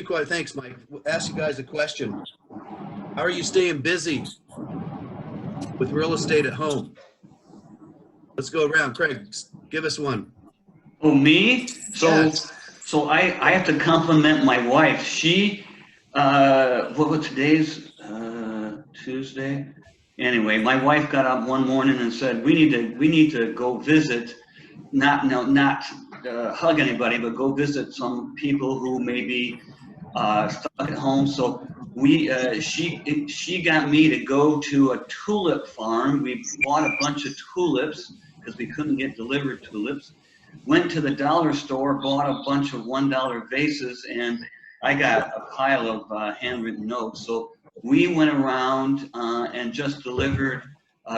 Thanks, Mike. We'll ask you guys a question. How are you staying busy with real estate at home? Let's go around. Craig, give us one. Oh, me? Yes. So I have to compliment my wife. She, what was today's, Tuesday? Anyway, my wife got up one morning and said, we need to go visit, not hug anybody, but go visit some people who may be stuck at home. So she got me to go to a tulip farm. We bought a bunch of tulips because we couldn't get delivered tulips. Went to the dollar store, bought a bunch of $1 vases, and I got a pile of handwritten notes. So we went around and just delivered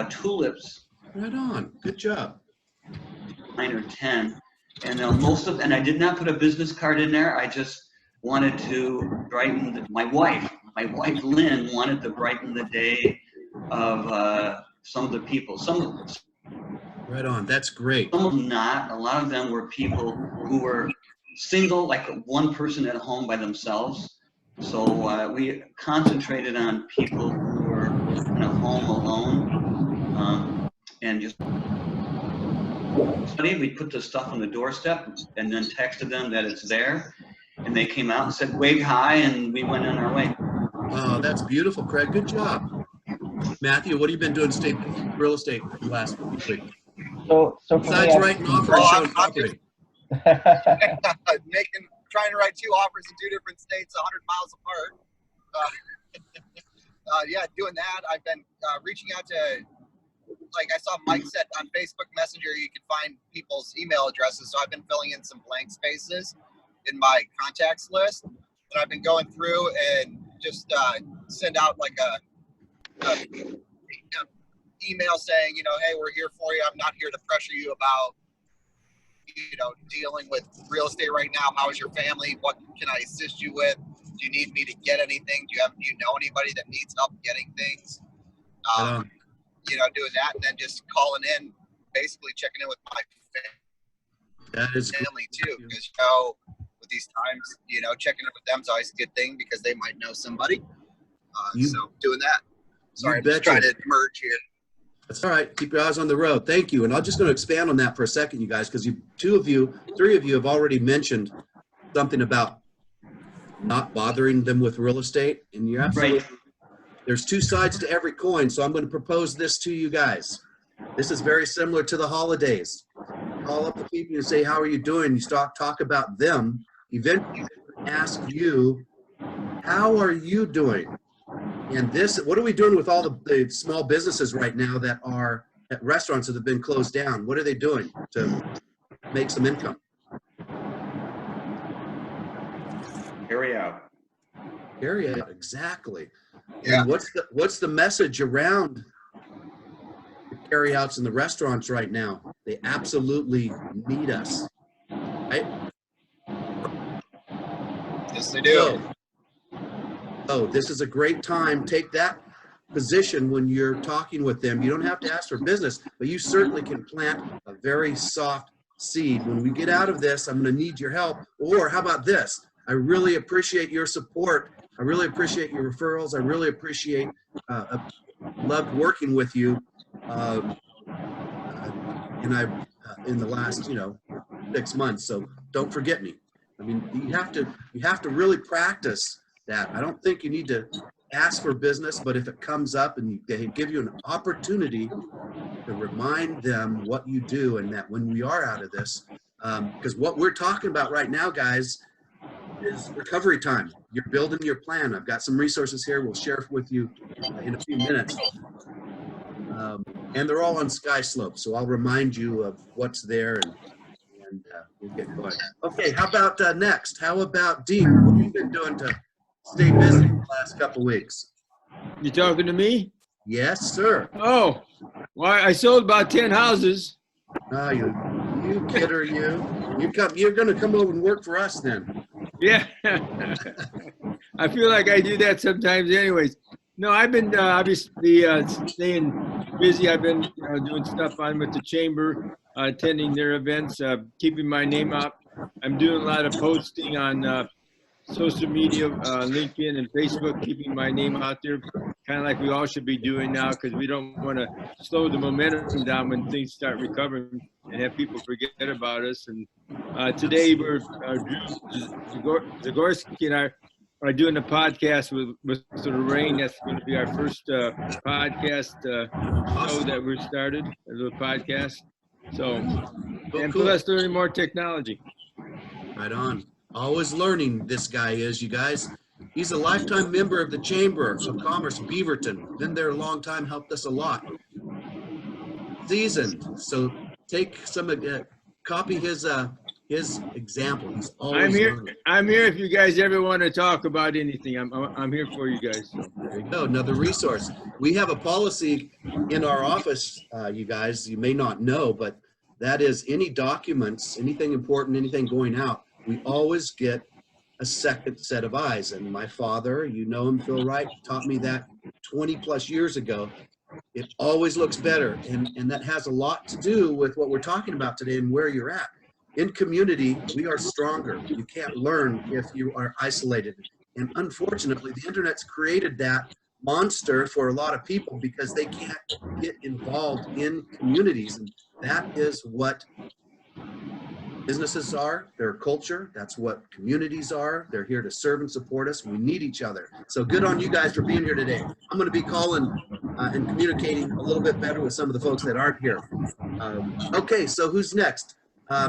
tulips. Right on. Good job. 9 or 10, and and I did not put a business card in there. I just wanted to brighten my wife Lynn wanted to brighten the day of some of the people. Right on. That's great. Some of them not. A lot of them were people who were single, like one person at home by themselves. So we concentrated on people who were in a home alone, and just we put the stuff on the doorstep and then texted them that it's there, and they came out and said wave hi, and we went on our way. Oh, that's beautiful, Craig. Good job. Matthew, what have you been doing real estate last week? So besides writing offers, showing property. Trying to write 2 offers in 2 different states, 100 miles apart. Yeah, doing that. I've been reaching out to, like I saw Mike said on Facebook Messenger, you can find people's email addresses. So I've been filling in some blank spaces in my contacts list, and I've been going through and just send out like a email saying, hey, we're here for you. I'm not here to pressure you about, dealing with real estate right now. How is your family? What can I assist you with? Do you need me to get anything? Do you know anybody that needs help getting things? Doing that, and then just calling in, basically checking in with my family too, because with these times, checking in with them is always a good thing because they might know somebody. So doing that. Sorry, I'm just trying to merge here. That's all right. Keep your eyes on the road. Thank you. And I'm just going to expand on that for a second, you guys, because 3 of you have already mentioned something about not bothering them with real estate. And you're absolutely right. There's 2 sides to every coin. So I'm going to propose this to you guys. This is very similar to the holidays. Call up the people and say, how are you doing? You talk about them. Eventually ask you, how are you doing? And what are we doing with all the small businesses right now that are at restaurants that have been closed down? What are they doing to make some income? Carry out. Carry out, exactly. Yeah. And what's the message around the carry outs in the restaurants right now? They absolutely need us, right? Yes, they do. So this is a great time. Take that position when you're talking with them. You don't have to ask for business, but you certainly can plant a very soft seed. When we get out of this, I'm going to need your help. Or how about this? I really appreciate your support. I really appreciate your referrals. I really appreciate, loved working with you. And in the last, 6 months. So don't forget me. I mean, you have to really practice that. I don't think you need to ask for business, but if it comes up and they give you an opportunity to remind them what you do, and that when we are out of this, because what we're talking about right now, guys, is recovery time. You're building your plan. I've got some resources here we'll share with you in a few minutes. And they're all on SKYSLOPE, so I'll remind you of what's there, and we'll get going. Okay, how about next? How about Deep? What have you been doing to stay busy the last couple weeks? You talking to me? Yes, sir. Oh, well, I sold about 10 houses. Oh, you kidder, you. You're going to come over and work for us then. Yeah. I feel like I do that sometimes anyways. No, I've been obviously staying busy. I've been doing stuff on with the chamber, attending their events, keeping my name up. I'm doing a lot of posting on social media, LinkedIn and Facebook, keeping my name out there, kind of like we all should be doing now, because we don't want to slow the momentum down when things start recovering and have people forget about us. And today we're Drew Zagorski and I are doing a podcast with Lorraine. That's going to be our first podcast show that we've started, a little podcast. So, and cool. plus learning more technology. Right on. Always learning, this guy is, you guys. He's a lifetime member of the Chamber of Commerce, Beaverton. Been there a long time, helped us a lot. Seasoned. So take some, copy his example. He's always learning. I'm here if you guys ever want to talk about anything. I'm here for you guys. So. There you go, another resource. We have a policy in our office, you guys, you may not know, but that is any documents, anything important, anything going out, we always get a second set of eyes. And my father, you know him, Phil Wright, taught me that 20 plus years ago. It always looks better. And that has a lot to do with what we're talking about today and where you're at. In community, we are stronger. You can't learn if you are isolated. And unfortunately, the internet's created that monster for a lot of people because they can't get involved in communities. And that is what businesses are, their culture. That's what communities are. They're here to serve and support us. We need each other. So good on you guys for being here today. I'm going to be calling and communicating a little bit better with some of the folks that aren't here. Okay, so who's next?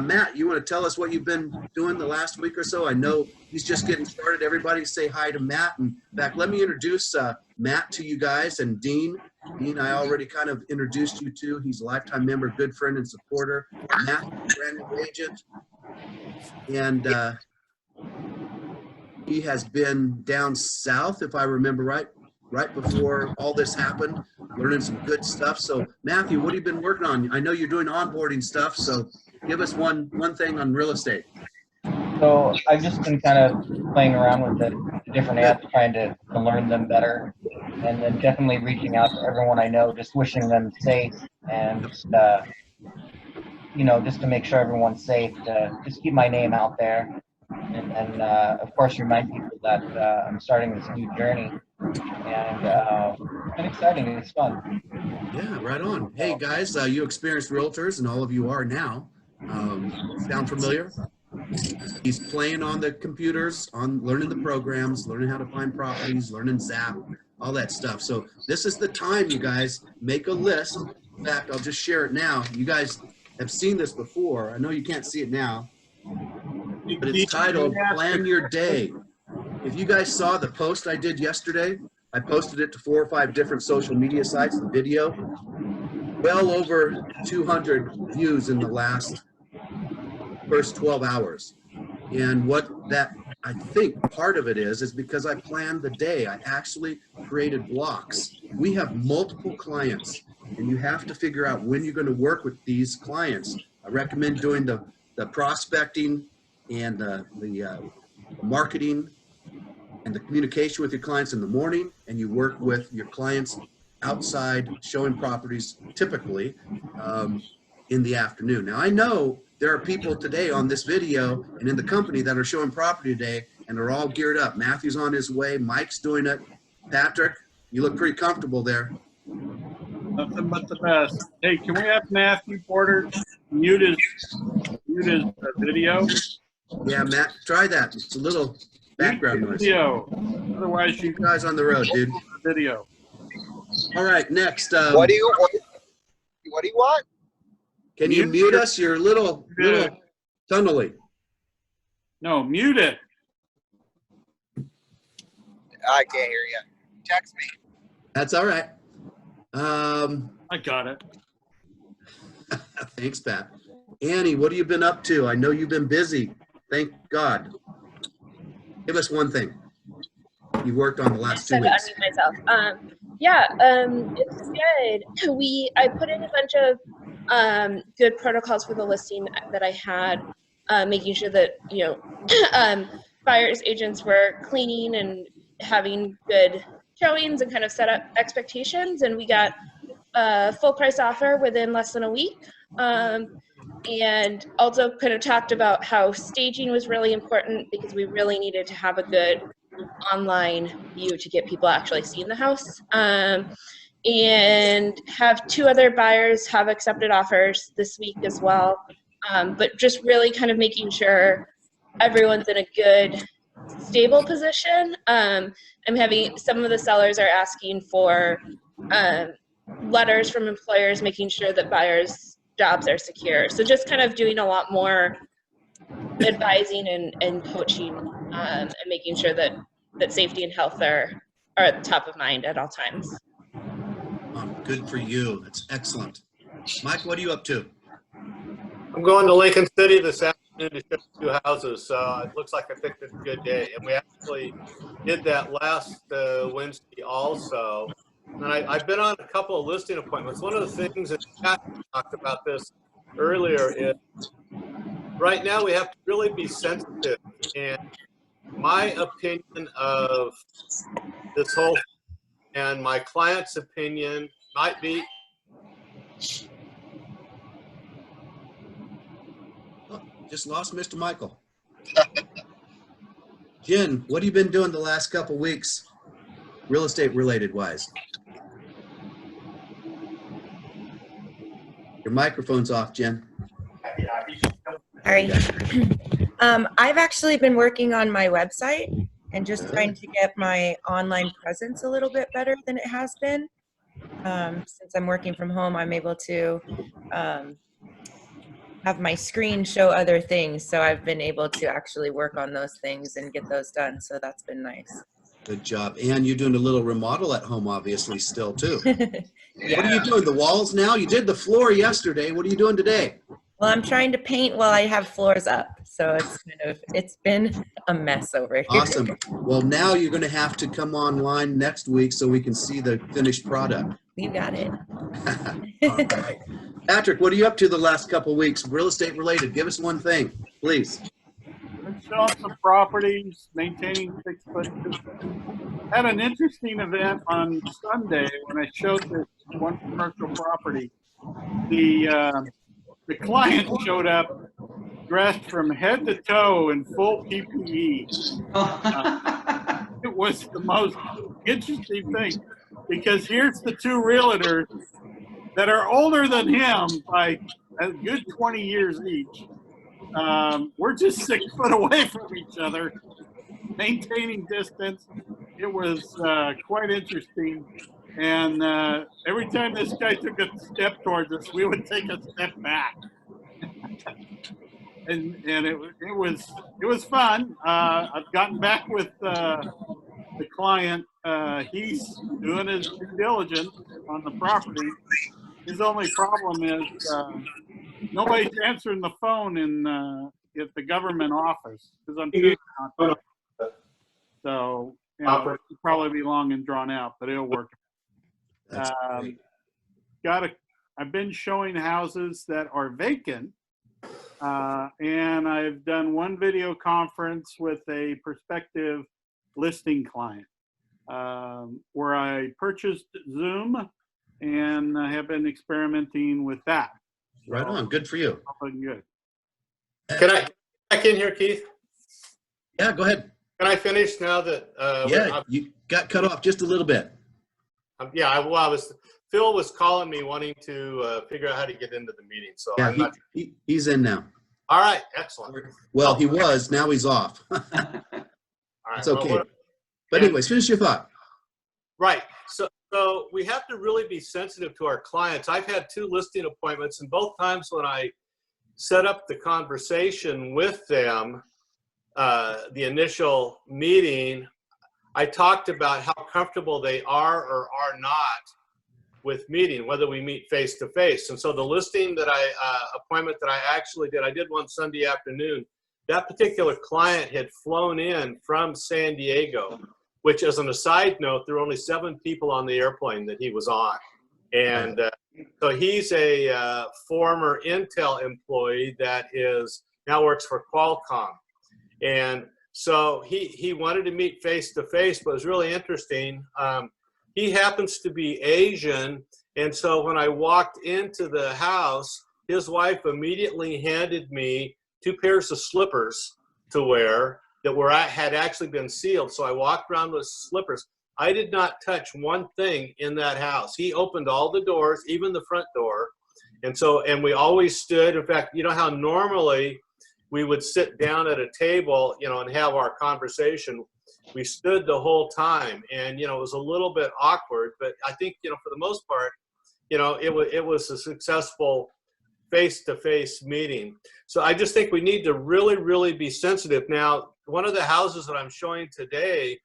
Matt, you want to tell us what you've been doing the last week or so? I know he's just getting started. Everybody say hi to Matt. And in fact, let me introduce Matt to you guys, and Dean. Dean, I already kind of introduced you to. He's a lifetime member, good friend and supporter. Matt, brand new agent. And he has been down south, if I remember right before all this happened, learning some good stuff. So Matthew, what have you been working on? I know you're doing onboarding stuff, so give us one thing on real estate. So I've just been kind of playing around with the different apps, trying to learn them better, and then definitely reaching out to everyone I know, just wishing them safe, and just, you know, just to make sure everyone's safe, to just keep my name out there, and then of course remind people that I'm starting this new journey, and it's been exciting. It's fun. Yeah, right on. Hey guys, you experienced realtors, and all of you are now. Sound familiar? He's playing on the computers, on learning the programs, learning how to find properties, learning Zap, all that stuff. So this is the time, you guys, make a list. In fact, I'll just share it now. You guys have seen this before. I know you can't see it now, but it's titled Plan Your Day. If you guys saw the post I did yesterday, I posted it to 4 or 5 different social media sites, the video. Well over 200 views in the first 12 hours. And what that, I think part of it is because I planned the day. I actually created blocks. We have multiple clients, and you have to figure out when you're going to work with these clients. I recommend doing the prospecting and the marketing and the communication with your clients in the morning, and you work with your clients outside showing properties typically in the afternoon. Now I know there are people today on this video and in the company that are showing property today and are all geared up. Matthew's on his way, Mike's doing it. Patrick, you look pretty comfortable there. Nothing but the best. Hey, can we have Matthew Porter mute his video? Yeah, Matt, try that. It's a little background noise. Video. Otherwise, you guys on the road, dude. Video. All right, next. What do you want? Can you mute us? You're a little tunnely. No, mute it. I can't hear you. Text me. That's all right. I got it. Thanks, Pat. Annie, what have you been up to? I know you've been busy. Thank God. Give us one thing you worked on the last 2 weeks. Myself. It's good. I put in a bunch of good protocols for the listing that I had, making sure that, you know, buyers agents were cleaning and having good showings and kind of set up expectations, and we got a full price offer within less than a week. and also kind of talked about how staging was really important because we really needed to have a good online view to get people actually seeing the house. And have 2 other buyers have accepted offers this week as well. But just really kind of making sure everyone's in a good, stable position. I'm having, some of the sellers are asking for letters from employers, making sure that buyers' jobs are secure. So just kind of doing a lot more advising and coaching, and making sure that safety and health are at the top of mind at all times. Good for you. That's excellent. Mike, what are you up to? I'm going to Lincoln City this afternoon to show 2 houses, so it looks like I picked a good day. And we actually did that last Wednesday also. And I've been on a couple of listing appointments. One of the things that Pat talked about this earlier is right now we have to really be sensitive. And my opinion of this whole thing and my client's opinion might be. Oh, just lost Mr. Michael. Jen, what have you been doing the last couple weeks, real estate related wise? Your microphone's off, Jen. Sorry. I've actually been working on my website and just trying to get my online presence a little bit better than it has been. Since I'm working from home, I'm able to have my screen show other things. So I've been able to actually work on those things and get those done. So that's been nice. Good job. And you're doing a little remodel at home, obviously, still, too. Yeah. What are you doing? The walls now? You did the floor yesterday. What are you doing today? Well, I'm trying to paint while I have floors up. So it's been a mess over here. Awesome. Well, now you're going to have to come online next week so we can see the finished product. You got it. All right. Patrick, what are you up to the last couple of weeks, real estate related? Give us one thing, please. Been showing some properties, maintaining 6 foot. Had an interesting event on Sunday when I showed this one commercial property. The client showed up dressed from head to toe in full PPE. It was the most interesting thing because here's the 2 realtors that are older than him by a good 20 years each. We're just 6 foot away from each other, maintaining distance. It was quite interesting. And every time this guy took a step towards us, we would take a step back. and it was fun. I've gotten back with the client. He's doing his due diligence on the property. His only problem is nobody's answering the phone at the government office because I'm sure not. So it'll probably be long and drawn out, but it'll work. That's great. I've been showing houses that are vacant, and I've done one video conference with a prospective listing client where I purchased Zoom and I have been experimenting with that. Right on. Good for you. Looking good. Can I back in here, Keith? Yeah, go ahead. Can I finish now that? Yeah, you got cut off just a little bit. Phil was calling me wanting to figure out how to get into the meeting. So Yeah, I'm not. he's in now. All right, excellent. Well, he was. Now he's off. All right, It's okay. well, But anyways, finish your thought. right. So we have to really be sensitive to our clients. I've had 2 listing appointments, and both times when I set up the conversation with them, the initial meeting, I talked about how comfortable they are or are not with meeting, whether we meet face to face. And so the listing that appointment that I actually did, I did one Sunday afternoon. That particular client had flown in from San Diego, which, as an aside note, there were only 7 people on the airplane that he was on. And so he's a former Intel employee that now works for Qualcomm. And so he wanted to meet face to face, but it was really interesting. He happens to be Asian. And so when I walked into the house, his wife immediately handed me 2 pairs of slippers to wear that had actually been sealed. So I walked around with slippers. I did not touch one thing in that house. He opened all the doors, even the front door. And we always stood. In fact, you know how normally we would sit down at a table, and have our conversation. We stood the whole time, and, it was a little bit awkward, but I think, for the most part, it was a successful face-to-face meeting. So I just think we need to really, really be sensitive. Now, one of the houses that I'm showing today,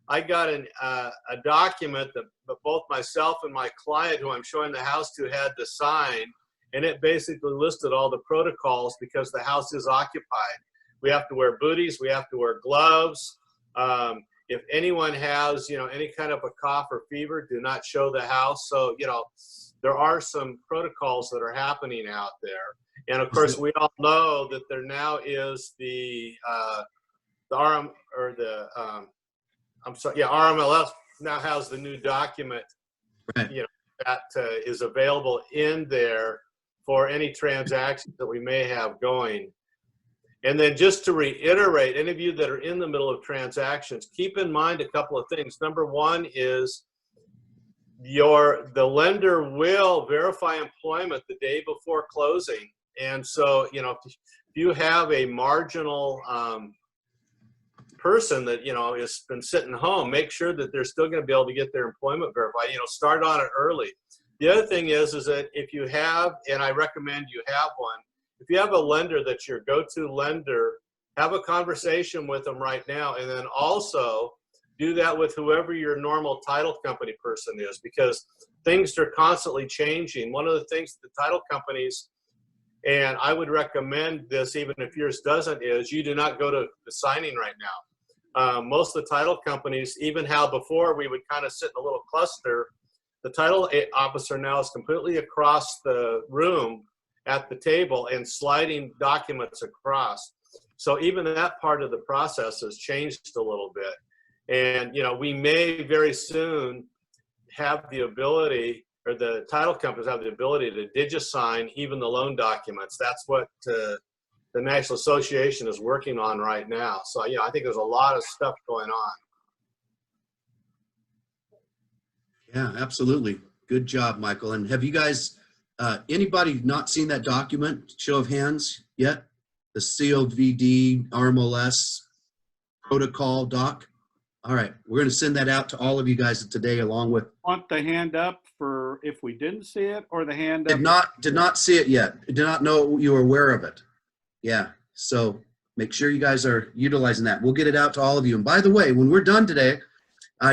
I got a document that both myself and my client who I'm showing the house to had to sign, and it basically listed all the protocols because the house is occupied. We have to wear booties, we have to wear gloves. If anyone has, any kind of a cough or fever, do not show the house. So, there are some protocols that are happening out there. And of course, we all know that there now is the RMLS now has the new document, Right. That is available in there for any transactions that we may have going. And then just to reiterate, any of you that are in the middle of transactions, keep in mind a couple of things. Number one is the lender will verify employment the day before closing. And so, if you have a marginal person that, has been sitting home, make sure that they're still going to be able to get their employment verified. Start on it early. The other thing is that if you have, and I recommend you have one, if you have a lender that's your go-to lender, have a conversation with them right now, and then also do that with whoever your normal title company person is, because things are constantly changing. One of the things the title companies, and I would recommend this even if yours doesn't, is you do not go to the signing right now. Most of the title companies, even how before we would kind of sit in a little cluster, the title officer now is completely across the room at the table and sliding documents across. So even that part of the process has changed a little bit. And, we may very soon have the ability, or the title companies have the ability to DigiSign even the loan documents. That's what the National Association is working on right now. So, I think there's a lot of stuff going on. Yeah, absolutely. Good job, Michael. And have you guys, anybody not seen that document, show of hands yet? The COVID RMLS protocol doc? All right, we're going to send that out to all of you guys today, along with. Want the hand up for if we didn't see it, or the hand up? Did not see it yet. Did not know you were aware of it. Yeah, so make sure you guys are utilizing that. We'll get it out to all of you. And by the way, when we're done today,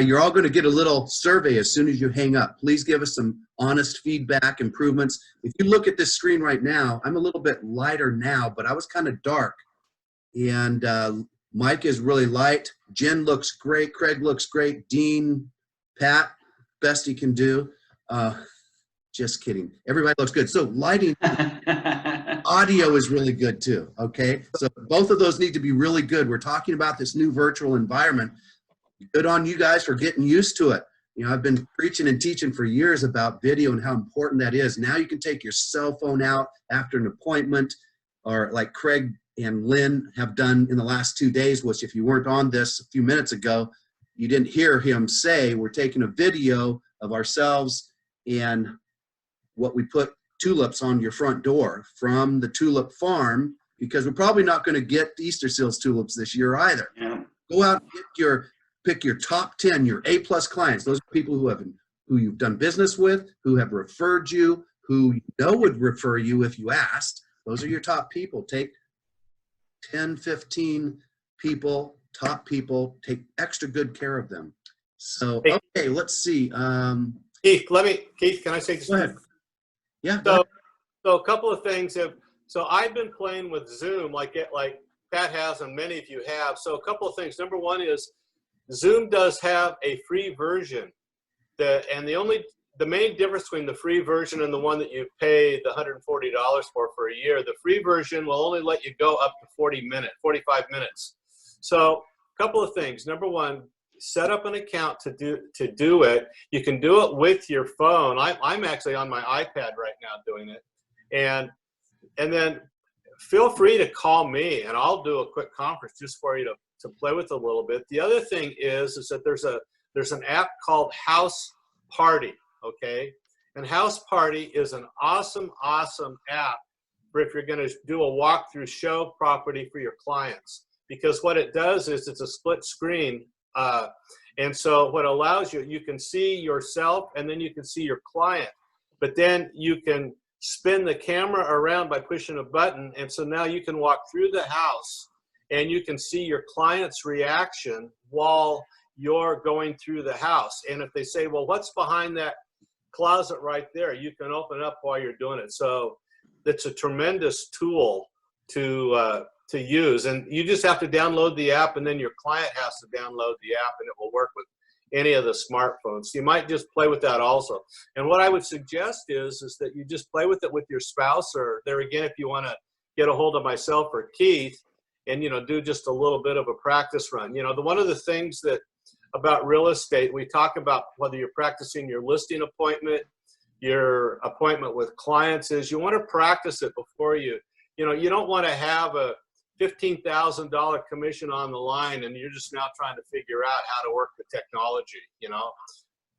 you're all going to get a little survey as soon as you hang up. Please give us some honest feedback, improvements. If you look at this screen right now, I'm a little bit lighter now, but I was kind of dark. And Mike is really light. Jen looks great. Craig looks great. Dean, Pat, best he can do. Just kidding. Everybody looks good. So lighting, audio is really good too, okay? So both of those need to be really good. We're talking about this new virtual environment. Good on you guys for getting used to it. I've been preaching and teaching for years about video and how important that is. Now you can take your cell phone out after an appointment, or like Craig and Lynn have done in the last 2 days, which if you weren't on this a few minutes ago, you didn't hear him say, we're taking a video of ourselves and what we put tulips on your front door from the tulip farm, because we're probably not going to get Easter Seals tulips this year either. Yeah. Go out and pick your top 10, your A+ clients. Those are people who you've done business with, who have referred you, who you know would refer you if you asked. Those are your top people. Take 10, 15 people, top people, take extra good care of them. So, okay, let's see. Keith, can I say this? Go ahead. Yeah. So a couple of things. So I've been playing with Zoom like Pat has and many of you have. So a couple of things. Number one is Zoom does have a free version. The main difference between the free version and the one that you pay the $140 for a year, the free version will only let you go up to 45 minutes. So a couple of things. Number one, set up an account to do it. You can do it with your phone. I'm actually on my iPad right now doing it. And And then feel free to call me and I'll do a quick conference just for you to play with a little bit. The other thing is that there's an app called House Party, okay? And House Party is an awesome, awesome app for if you're gonna do a walkthrough show property for your clients. Because what it does is it's a split screen. And so what allows you can see yourself and then you can see your client. But then you can spin the camera around by pushing a button. And so now you can walk through the house and you can see your client's reaction while you're going through the house. And if they say, well, what's behind that closet right there? You can open it up while you're doing it. So it's a tremendous tool to use. And you just have to download the app and then your client has to download the app and it will work with any of the smartphones. So you might just play with that also. And what I would suggest is that you just play with it with your spouse, or there again, if you want to get a hold of myself or Keith and, you know, do just a little bit of a practice run. You know, one of the things that about real estate, we talk about whether you're practicing your listing appointment, your appointment with clients, is you want to practice it before you don't want to have a $15,000 commission on the line and you're just now trying to figure out how to work the technology. You know,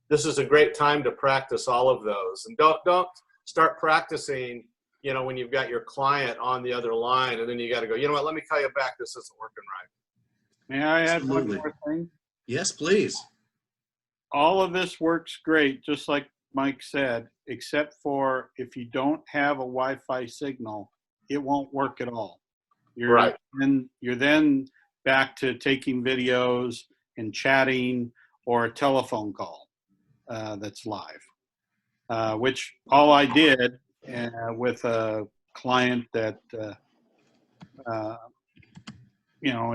this is a great time to practice all of those, and don't start practicing, you know, when you've got your client on the other line and then you got to go, you know what, let me call you back, this isn't working right. May I add Absolutely. one more thing? Yes, please. All of this works great, just like Mike said, except for if you don't have a Wi-Fi signal, it won't work at all. Right. And you're then back to taking videos and chatting or a telephone call that's live, which all I did with a client that, you know,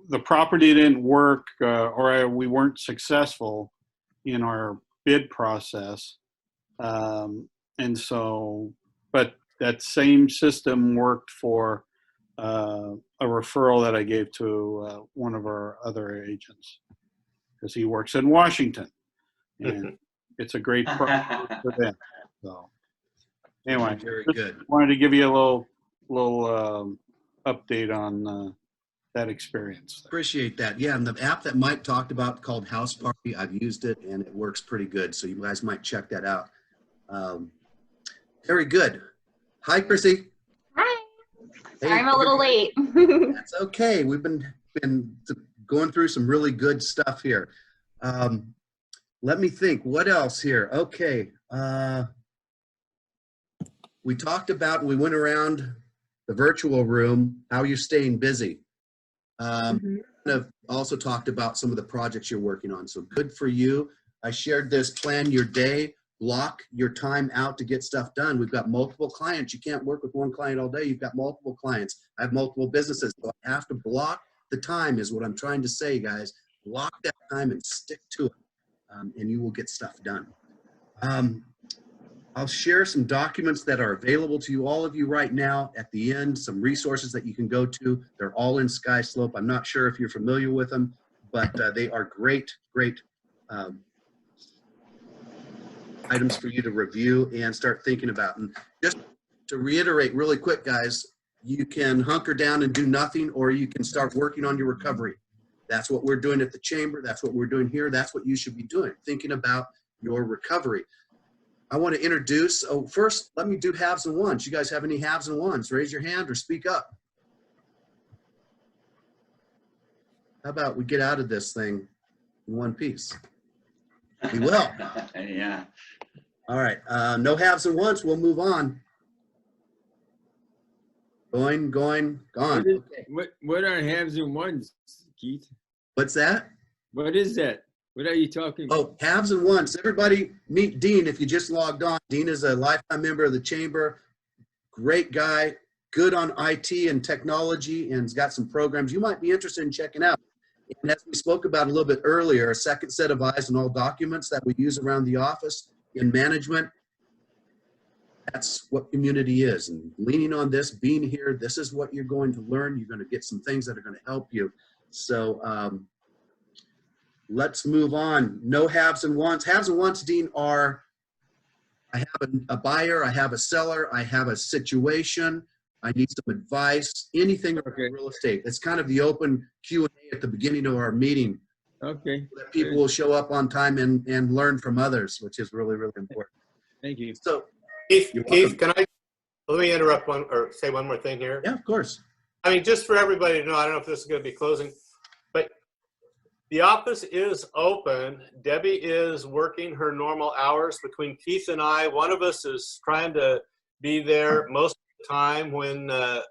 the property didn't work or we weren't successful in our bid process. And so, but that same system worked for a referral that I gave to one of our other agents, because he works in Washington, and it's a great program for them. So anyway, Very good. wanted to give you a little update on that experience. Appreciate that. Yeah, and the app that Mike talked about called House Party, I've used it and it works pretty good. So you guys might check that out. Very good. Hi, Chrissy. Hi. Hey, Sorry, I'm a little late. That's okay. We've been going through some really good stuff here. Let me think. What else here? Okay. We talked about, we went around the virtual room, how you're staying busy. Kind of also talked about some of the projects you're working on. So good for you. I shared this plan your day, block your time out to get stuff done. We've got multiple clients. You can't work with one client all day. You've got multiple clients. I have multiple businesses. So I have to block the time is what I'm trying to say, guys. Block that time and stick to it, and you will get stuff done. I'll share some documents that are available to you, all of you right now at the end, some resources that you can go to. They're all in SKYSLOPE. I'm not sure if you're familiar with them, but they are great items for you to review and start thinking about. And just to reiterate really quick, guys, you can hunker down and do nothing, or you can start working on your recovery. That's what we're doing at the chamber. That's what we're doing here. That's what you should be doing, thinking about your recovery. I want to introduce, first, let me do haves and ones. You guys have any haves and ones? Raise your hand or speak up. How about we get out of this thing in one piece? We will. Yeah. All right. No haves and ones. We'll move on. Going, gone. What are haves and ones, Keith? What's that? What is that? What are you talking about? Oh, haves and ones. Everybody meet Dean if you just logged on. Dean is a lifetime member of the chamber. Great guy, good on IT and technology, and has got some programs you might be interested in checking out. And as we spoke about a little bit earlier, a second set of eyes on all documents that we use around the office in management. That's what community is. And leaning on this, being here, this is what you're going to learn. You're going to get some things that are going to help you. So let's move on. No haves and wants. Haves and wants, Dean, are I have a buyer, I have a seller, I have a situation, I need some advice, anything about Okay. real estate. It's kind of the open Q&A at the beginning of our meeting. Okay. That people will show up on time and learn from others, which is really, really important. Thank you. So, Keith, you're welcome. can I, let me interrupt or say one more thing here? Yeah, of course. I mean, just for everybody to know, I don't know if this is going to be closing, but the office is open. Debbie is working her normal hours between Keith and I. One of us is trying to be there most of the time when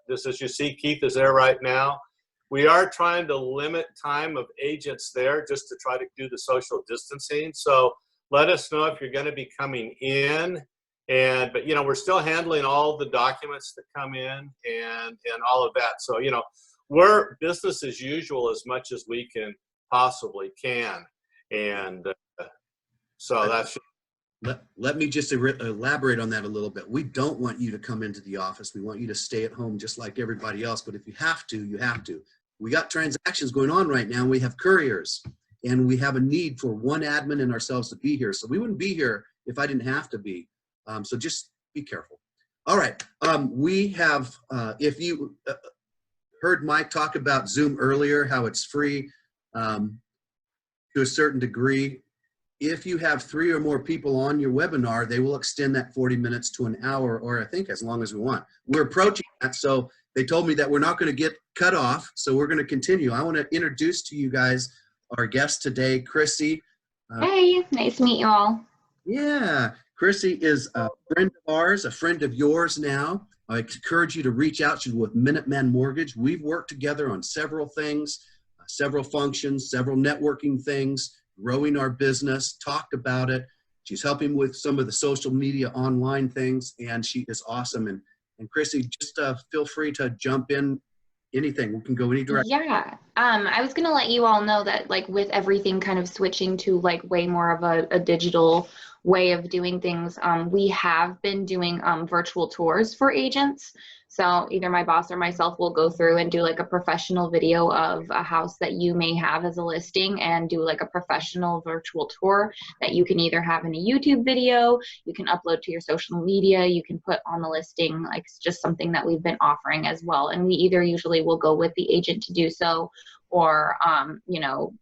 this, as you see, Keith is there right now. We are trying to limit time of agents there just to try to do the social distancing. So let us know if you're going to be coming in. But, you know, we're still handling all the documents that come in and all of that. So, you know, we're business as usual as much as we can possibly can. And so that's. Let me just elaborate on that a little bit. We don't want you to come into the office. We want you to stay at home just like everybody else. But if you have to, you have to. We got transactions going on right now. We have couriers, and we have a need for one admin and ourselves to be here. So we wouldn't be here if I didn't have to be. So just be careful. All right. We have, if you heard Mike talk about Zoom earlier, how it's free to a certain degree. If you have 3 or more people on your webinar, they will extend that 40 minutes to an hour, or I think as long as we want. We're approaching that, so they told me that we're not going to get cut off, so we're going to continue. I want to introduce to you guys our guest today, Chrissy. Hey, nice to meet you all. Yeah, Chrissy is a friend of ours, a friend of yours now. I encourage you to reach out. She's with Minuteman Mortgage. We've worked together on several things, several functions, several networking things, growing our business, talked about it. She's helping with some of the social media online things, and she is awesome. And Chrissy, just feel free to jump in anything. We can go any direction. Yeah. I was going to let you all know that, like, with everything kind of switching to like way more of a digital way of doing things, we have been doing virtual tours for agents. So either my boss or myself will go through and do like a professional video of a house that you may have as a listing and do like a professional virtual tour that you can either have in a YouTube video, you can upload to your social media, you can put on the listing. Like, it's just something that we've been offering as well. And we either usually will go with the agent to do so, or, you know,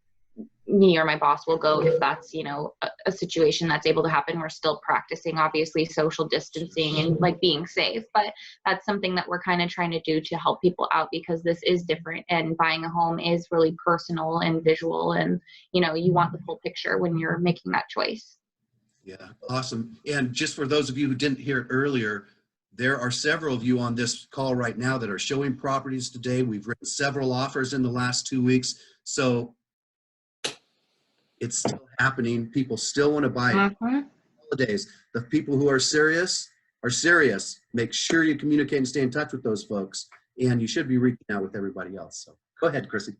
me or my boss will go if that's, you know, a situation that's able to happen. We're still practicing, obviously, social distancing and like being safe, but that's something that we're kind of trying to do to help people out, because this is different and buying a home is really personal and visual, and, you know, you want the full picture when you're making that choice. Yeah, awesome. And just for those of you who didn't hear it earlier, there are several of you on this call right now that are showing properties today. We've written several offers in the last 2 weeks. So it's still happening. People still want to buy it. Holidays. The people who are serious are serious. Make sure you communicate and stay in touch with those folks. And you should be reaching out with everybody else. So go ahead, Chrissy.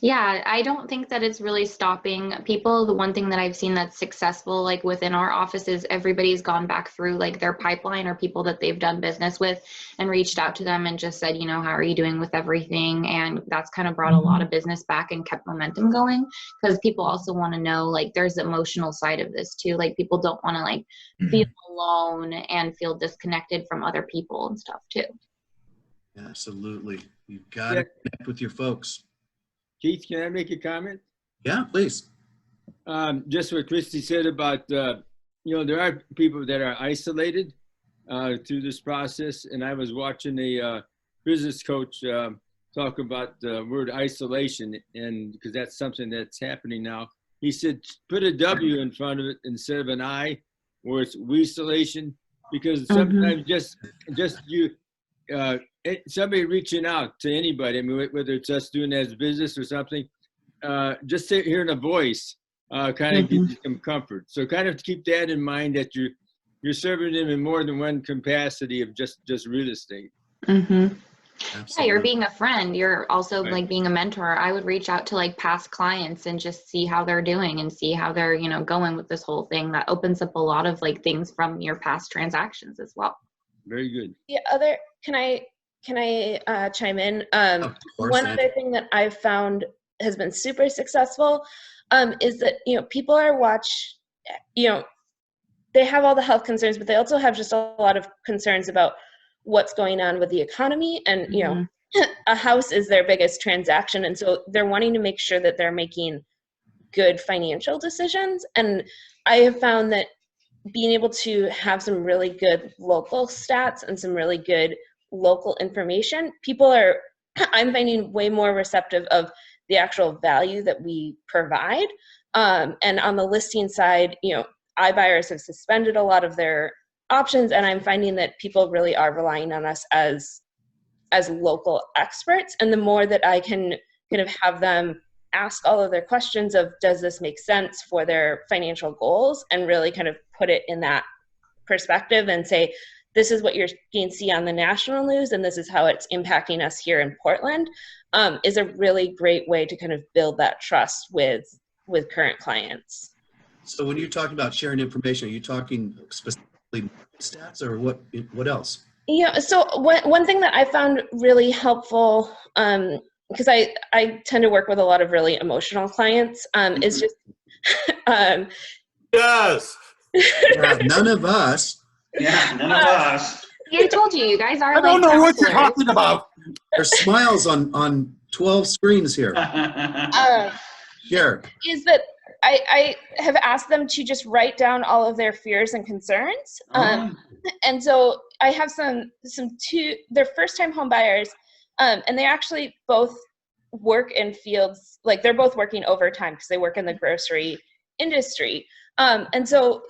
Yeah, I don't think that it's really stopping people. The one thing that I've seen that's successful, like within our office, is everybody's gone back through like their pipeline or people that they've done business with and reached out to them and just said, you know, how are you doing with everything? And that's kind of brought a lot of business back and kept momentum going, because people also want to know, like, there's the emotional side of this too. Like, people don't want to like feel alone and feel disconnected from other people and stuff too. Absolutely. You've got to connect with your folks. Keith, can I make a comment? Yeah, please. Just what Christy said about, you know, there are people that are isolated through this process. And I was watching a business coach talk about the word isolation, and because that's something that's happening now. He said, put a W in front of it instead of an I, where it's we-solation, because sometimes just you, somebody reaching out to anybody, I mean, whether it's us doing it as business or something, just hearing a voice kind of gives you some comfort. So kind of keep that in mind, that you're serving them in more than one capacity of just real estate. Yeah, you're being a friend. You're also like being a mentor. I would reach out to like past clients and just see how they're doing and see how they're, you know, going with this whole thing. That opens up a lot of like things from your past transactions as well. Very good. The other, can I chime in? One other thing that I've found has been super successful is that, you know, people are they have all the health concerns, but they also have just a lot of concerns about what's going on with the economy. And, you know, a house is their biggest transaction. And so they're wanting to make sure that they're making good financial decisions. And I have found that being able to have some really good local stats and some really good local information, people are, I'm finding, way more receptive of the actual value that we provide. And on the listing side, you know, iBuyers have suspended a lot of their options, and I'm finding that people really are relying on us as local experts. And the more that I can kind of have them ask all of their questions of, does this make sense for their financial goals, and really kind of put it in that perspective and say, this is what you're going to see on the national news, and this is how it's impacting us here in Portland, is a really great way to kind of build that trust with current clients. So when you're talking about sharing information, are you talking specifically stats, or what else? Yeah, so one thing that I found really helpful, because I tend to work with a lot of really emotional clients, is just Yes. Yeah, none of us. Yeah, none of us. I told you, you guys are I don't like know what you're counselors. talking about. There's smiles on 12 screens here. Sure. is that I have asked them to just write down all of their fears and concerns. And so I have they're first-time home buyers, and they actually both work in fields, like they're both working overtime because they work in the grocery industry. And so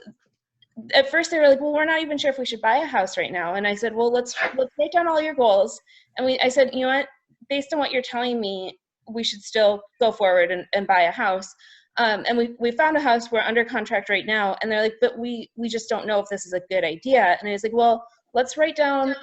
at first they were like, well, we're not even sure if we should buy a house right now. And I said, well, let's write down all your goals. And I said, you know what, based on what you're telling me, we should still go forward and buy a house. And we found a house. We're under contract right now. And they're like, but we just don't know if this is a good idea. And I was like, well, let's write down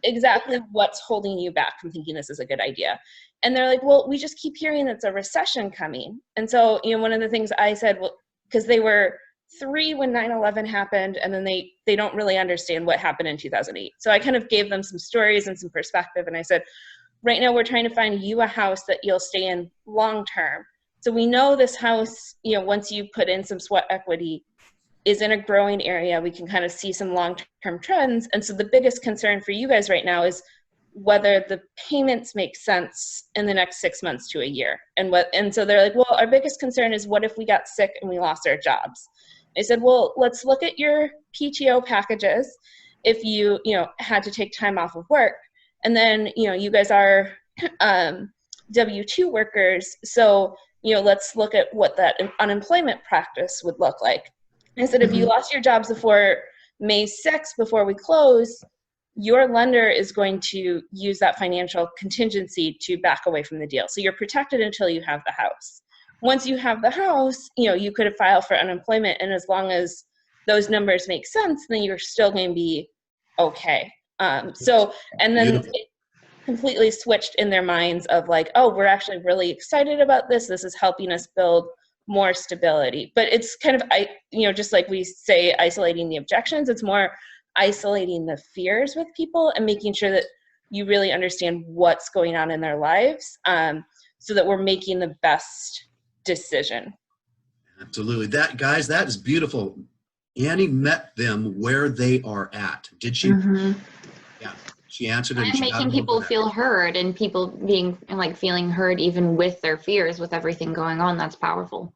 exactly what's holding you back from thinking this is a good idea. And they're like, well, we just keep hearing it's a recession coming. And so, you know, one of the things I said, well, because they were 3 when 9/11 happened, and then they don't really understand what happened in 2008. So I kind of gave them some stories and some perspective. And I said, right now we're trying to find you a house that you'll stay in long term. So we know this house, you know, once you put in some sweat equity, is in a growing area. We can kind of see some long-term trends. And so the biggest concern for you guys right now is whether the payments make sense in the next 6 months to a year. And so they're like, well, our biggest concern is what if we got sick and we lost our jobs? I said, well, let's look at your PTO packages if you had to take time off of work. And then, you know, you guys are W-2 workers. So, you know, let's look at what that unemployment practice would look like. I said, if you lost your jobs before May 6th, before we close, your lender is going to use that financial contingency to back away from the deal. So you're protected until you have the house. Once you have the house, you know, you could have filed for unemployment, and as long as those numbers make sense, then you're still going to be okay. And then it completely switched in their minds of like, oh, we're actually really excited about this. This is helping us build more stability. But it's kind of, just like we say, isolating the objections, it's more isolating the fears with people and making sure that you really understand what's going on in their lives, so that we're making the best decision. Absolutely. That is beautiful. Annie met them where they are at. Did she? Yeah. She answered it. And making people feel heard, and people being like feeling heard even with their fears, with everything going on. That's powerful.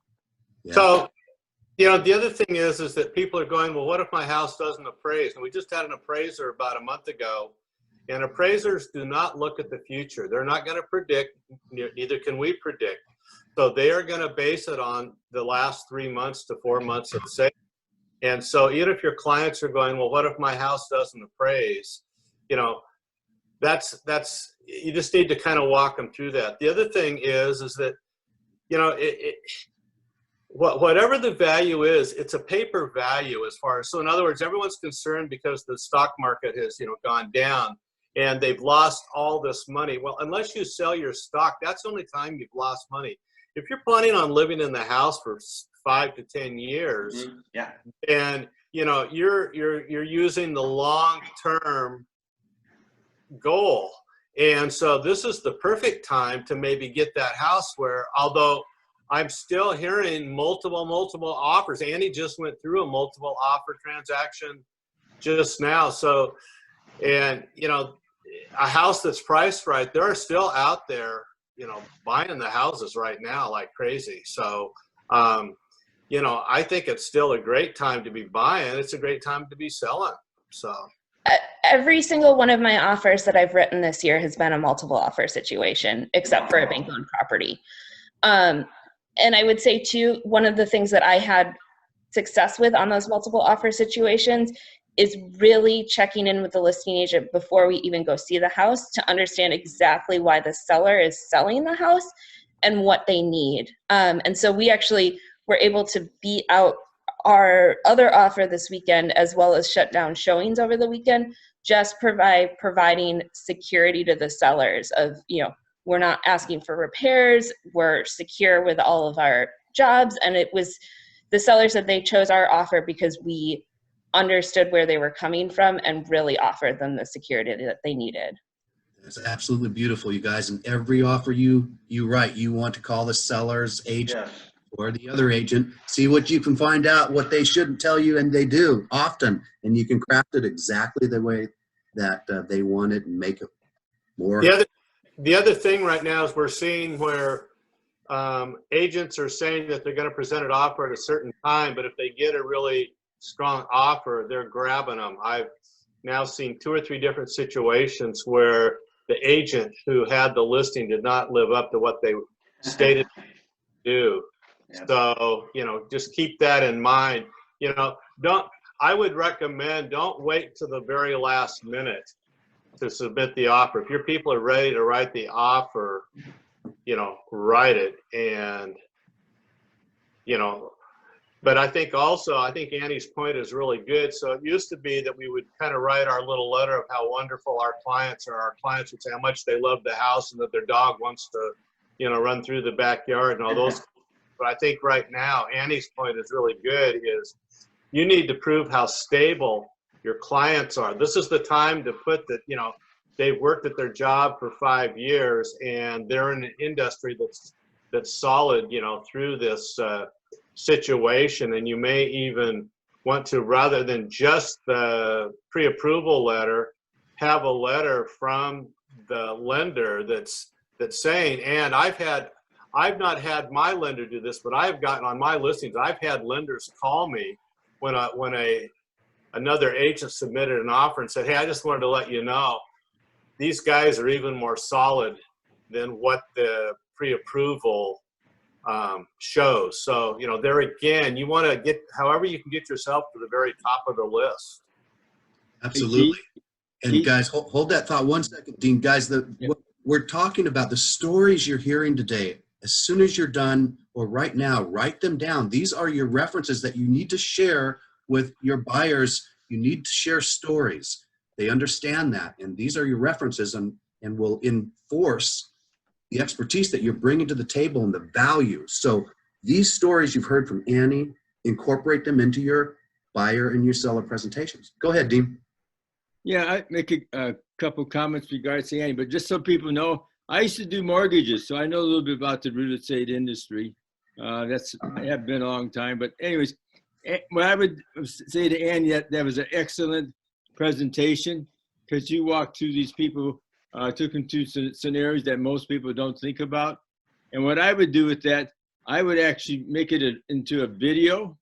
Yeah. So, you know, the other thing is that people are going, well, what if my house doesn't appraise? And we just had an appraiser about a month ago, and appraisers do not look at the future. They're not going to predict, neither can we predict. So they are going to base it on the last 3 months to 4 months of sale. And so even if your clients are going, well, what if my house doesn't appraise? You know, that's you just need to kind of walk them through that. The other thing is that, you know, whatever the value is, it's a paper value as far as, so in other words, everyone's concerned because the stock market has, gone down and they've lost all this money. Well, unless you sell your stock, that's the only time you've lost money. If you're planning on living in the house for 5 to 10 years, yeah, and you're using the long-term goal, and so this is the perfect time to maybe get that house where, although I'm still hearing multiple offers. Andy just went through a multiple offer transaction just now. So, and you know, a house that's priced right, they're still out there, you know, buying the houses right now like crazy. So, you know, I think it's still a great time to be buying. It's a great time to be selling. So every single one of my offers that I've written this year has been a multiple offer situation, except for a bank loan property. And I would say too, one of the things that I had success with on those multiple offer situations is really checking in with the listing agent before we even go see the house to understand exactly why the seller is selling the house and what they need. And so we actually were able to beat out our other offer this weekend, as well as shut down showings over the weekend, just providing security to the sellers of, you know, we're not asking for repairs, we're secure with all of our jobs. And it was, the sellers said they chose our offer because we understood where they were coming from and really offered them the security that they needed. That's absolutely beautiful, you guys. And every offer you write, you want to call the seller's agent or the other agent, see what you can find out, what they shouldn't tell you, and they do often. And you can craft it exactly the way that they want it and make it more. The other thing right now is we're seeing where agents are saying that they're going to present an offer at a certain time, but if they get a really strong offer, they're grabbing them. I've now seen 2 or 3 different situations where the agent who had the listing did not live up to what they stated to do. Yeah. So, you know, just keep that in mind. You know, I would recommend don't wait to the very last minute to submit the offer. If your people are ready to write the offer, you know, write it. And, you know, but I think Annie's point is really good. So it used to be that we would kind of write our little letter of how wonderful our clients are. Our clients would say how much they love the house and that their dog wants to, you know, run through the backyard and all those. But I think right now, Annie's point is really good, is you need to prove how stable your clients are. This is the time to put that, you know, they've worked at their job for 5 years and they're in an industry that's solid, you know, through this situation. And you may even want to, rather than just the pre-approval letter, have a letter from the lender that's saying, and I've not had my lender do this, but I've gotten on my listings, I've had lenders call me when another agent submitted an offer and said, hey, I just wanted to let you know, these guys are even more solid than what the pre-approval shows. So, you know, there again, you want to get, however you can get yourself to the very top of the list. Absolutely. And guys, hold that thought 1 second, Dean. Guys, what we're talking about, the stories you're hearing today, as soon as you're done or right now, write them down. These are your references that you need to share with your buyers. You need to share stories. They understand that. And these are your references and will enforce the expertise that you're bringing to the table and the value. So these stories you've heard from Annie, incorporate them into your buyer and your seller presentations. Go ahead, Dean. Yeah, I make a couple comments regards to Annie, but just so people know, I used to do mortgages, so I know a little bit about the real estate industry. I have been a long time, but anyways, what I would say to Annie, that was an excellent presentation, because you walked through these people, took them to scenarios that most people don't think about. And what I would do with that, I would actually make it into a video,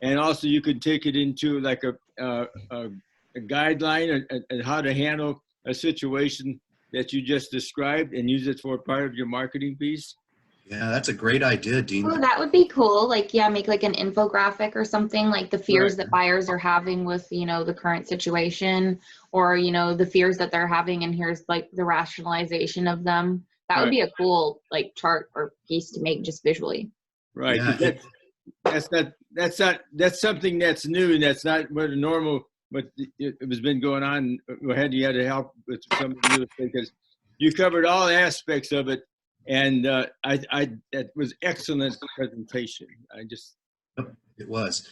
and also you could take it into like a guideline on how to handle a situation that you just described and use it for part of your marketing piece. Yeah, that's a great idea, Dean. Oh, that would be cool. Like, yeah, make like an infographic or something, like the fears that buyers are having with, you know, the current situation, or, you know, the fears that they're having, and here's like the rationalization of them. That would be a cool like chart or piece to make just visually. Right. Yeah. That's something that's new, and that's not what a normal, but it has been going on. You had to help with some of the because you covered all aspects of it. And that was excellent presentation. It was.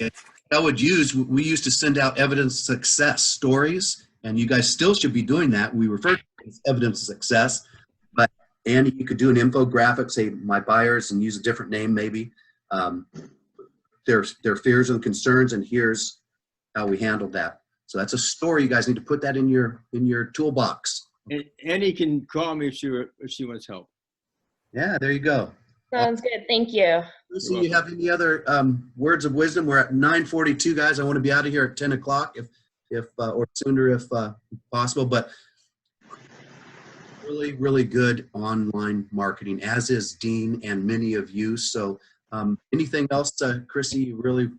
Okay. We used to send out evidence of success stories, and you guys still should be doing that. We refer to it as evidence of success, but Andy, you could do an infographic, say my buyers, and use a different name maybe. Their fears and concerns, and here's how we handled that. So that's a story. You guys need to put that in your toolbox. And Annie can call me if she wants help. Yeah, there you go. Sounds good. Thank you. Lucy, you have any other words of wisdom? We're at 9:42, guys. I want to be out of here at 10 o'clock if or sooner if possible. But really, really good online marketing, as is Dean and many of you. So anything else, Chrissy, you really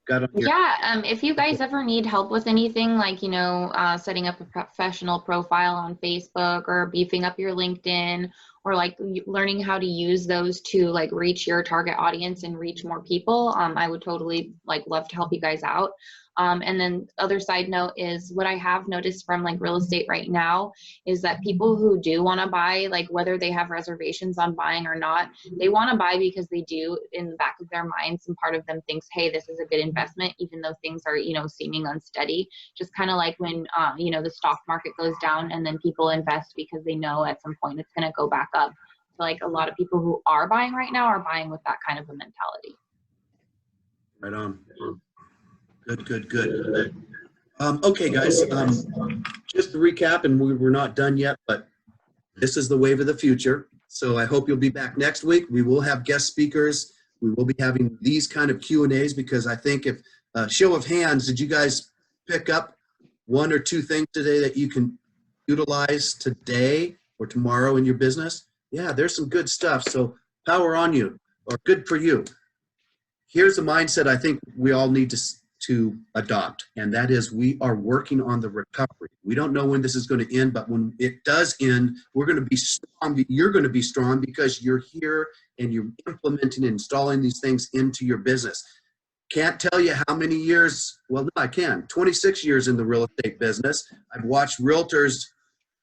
got on your... Yeah, if you guys ever need help with anything, like, you know, setting up a professional profile on Facebook or beefing up your LinkedIn, or like learning how to use those to like reach your target audience and reach more people, I would totally like love to help you guys out. And then other side note is what I have noticed from like real estate right now is that people who do want to buy, like whether they have reservations on buying or not, they want to buy because they do in the back of their minds. Some part of them thinks, hey, this is a good investment, even though things are, you know, seeming unsteady. Just kind of like when, you know, the stock market goes down and then people invest because they know at some point it's going to go back up. So like a lot of people who are buying right now are buying with that kind of a mentality. Right on. Good. Okay, guys, just to recap, and we're not done yet, but this is the wave of the future. So I hope you'll be back next week. We will have guest speakers. We will be having these kind of Q&As, because I think if, show of hands, did you guys pick up one or two things today that you can utilize today or tomorrow in your business? Yeah, there's some good stuff. So power on you, or good for you. Here's the mindset I think we all need to adopt, and that is we are working on the recovery. We don't know when this is going to end, but when it does end, we're going to be strong. You're going to be strong because you're here and you're implementing and installing these things into your business. Can't tell you how many years, well, no, I can. 26 years in the real estate business. I've watched realtors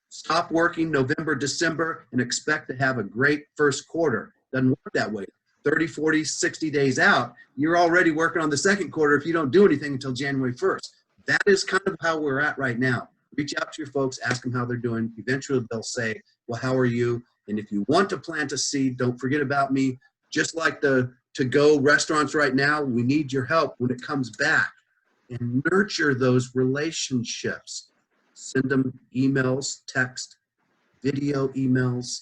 stop working November, December, and expect to have a great first quarter. Doesn't work that way. 30, 40, 60 days out, you're already working on the second quarter if you don't do anything until January 1st. That is kind of how we're at right now. Reach out to your folks, ask them how they're doing. Eventually they'll say, well, how are you? And if you want to plant a seed, don't forget about me. Just like the to-go restaurants right now, we need your help when it comes back. And nurture those relationships. Send them emails, text, video emails.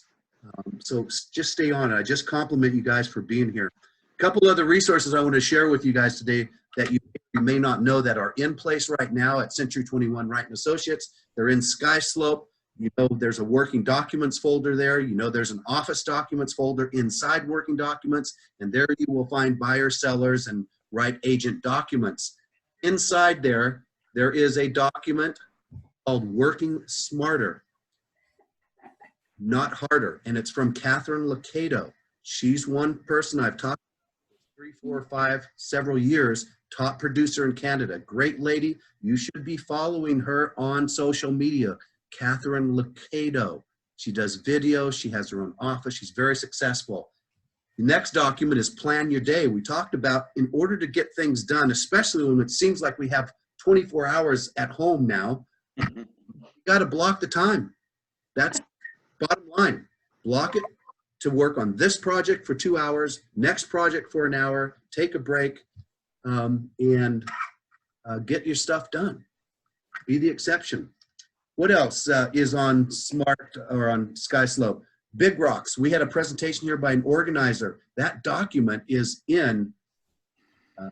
So just stay on it. I just compliment you guys for being here. A couple other resources I want to share with you guys today that you may not know that are in place right now at Century 21 Wright & Associates. They're in SkySlope. You know there's a working documents folder there. You know there's an office documents folder inside working documents. And there you will find buyer, sellers, and Wright agent documents. Inside there is a document called Working Smarter, Not Harder, and it's from Catherine Locado. She's one person I've talked to 3, 4, 5, several years, top producer in Canada. Great lady. You should be following her on social media. Catherine Locado. She does video. She has her own office. She's very successful. The next document is Plan Your Day. We talked about in order to get things done, especially when it seems like we have 24 hours at home now, you got to block the time. That's bottom line. Block it to work on this project for 2 hours, next project for an hour, take a break, and get your stuff done. Be the exception. What else is on Smart or on SkySlope? Big Rocks. We had a presentation here by an organizer. That document is in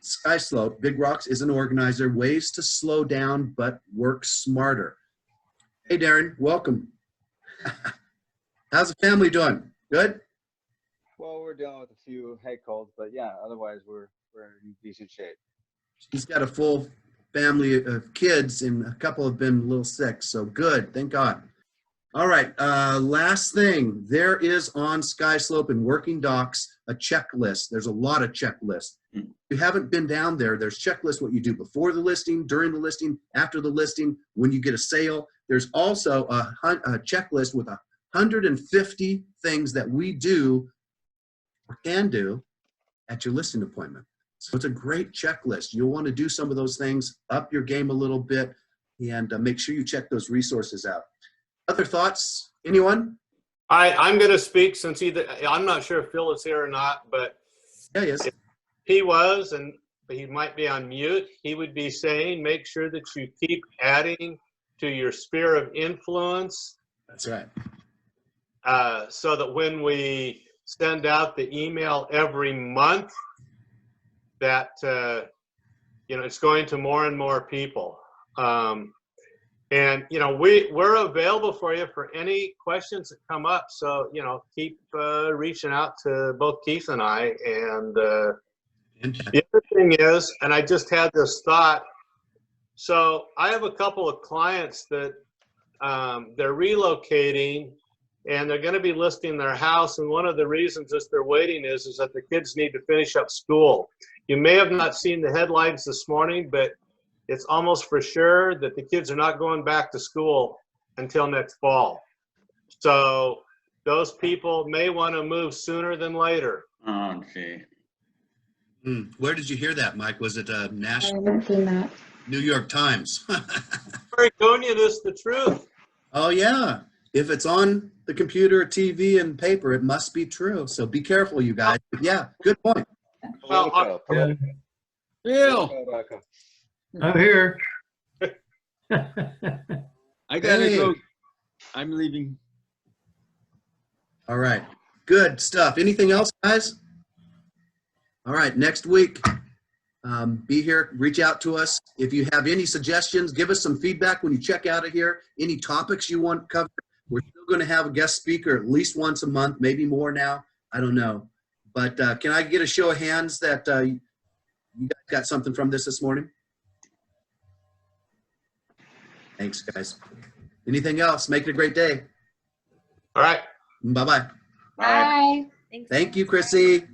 SkySlope. Big Rocks is an organizer. Ways to slow down but work smarter. Hey, Darren, welcome. How's the family doing? Good? Well, we're dealing with a few head colds, but yeah, otherwise we're in decent shape. He's got a full family of kids, and a couple have been a little sick, so good, thank God. All right, last thing, there is on SkySlope and Working Docs a checklist. There's a lot of checklists. If you haven't been down there, there's checklists what you do before the listing, during the listing, after the listing, when you get a sale. There's also a checklist with 150 things that we do or can do at your listing appointment. So it's a great checklist. You'll want to do some of those things, up your game a little bit, and make sure you check those resources out. Other thoughts? Anyone? I'm going to speak since I'm not sure if Phil is here or not, but Yeah, yes. if he was, and he might be on mute, he would be saying, make sure that you keep adding to your sphere of influence. That's right. So that when we send out the email every month, that, it's going to more and more people. And, we're available for you for any questions that come up. So, keep reaching out to both Keith and I. And the other thing is, and I just had this thought. So I have a couple of clients that they're relocating and they're going to be listing their house. And one of the reasons is they're waiting is that the kids need to finish up school. You may have not seen the headlines this morning, but it's almost for sure that the kids are not going back to school until next fall. So those people may want to move sooner than later. Oh, gee. Where did you hear that, Mike? Was it I national? haven't seen that. New York Times. Oregonian is the truth. Oh, yeah. If it's on the computer, TV, and paper, it must be true. So be careful, you guys. But yeah, good point. Well, Bill, I'm here. I gotta Hey. go. I'm leaving. All right. Good stuff. Anything else, guys? All right. Next week, be here. Reach out to us. If you have any suggestions, give us some feedback when you check out of here. Any topics you want covered. We're still going to have a guest speaker at least once a month, maybe more now. I don't know. But can I get a show of hands that you guys got something from this morning? Thanks, guys. Anything else? Make it a great day. all right. Bye-bye. Bye. Thank you, Chrissy.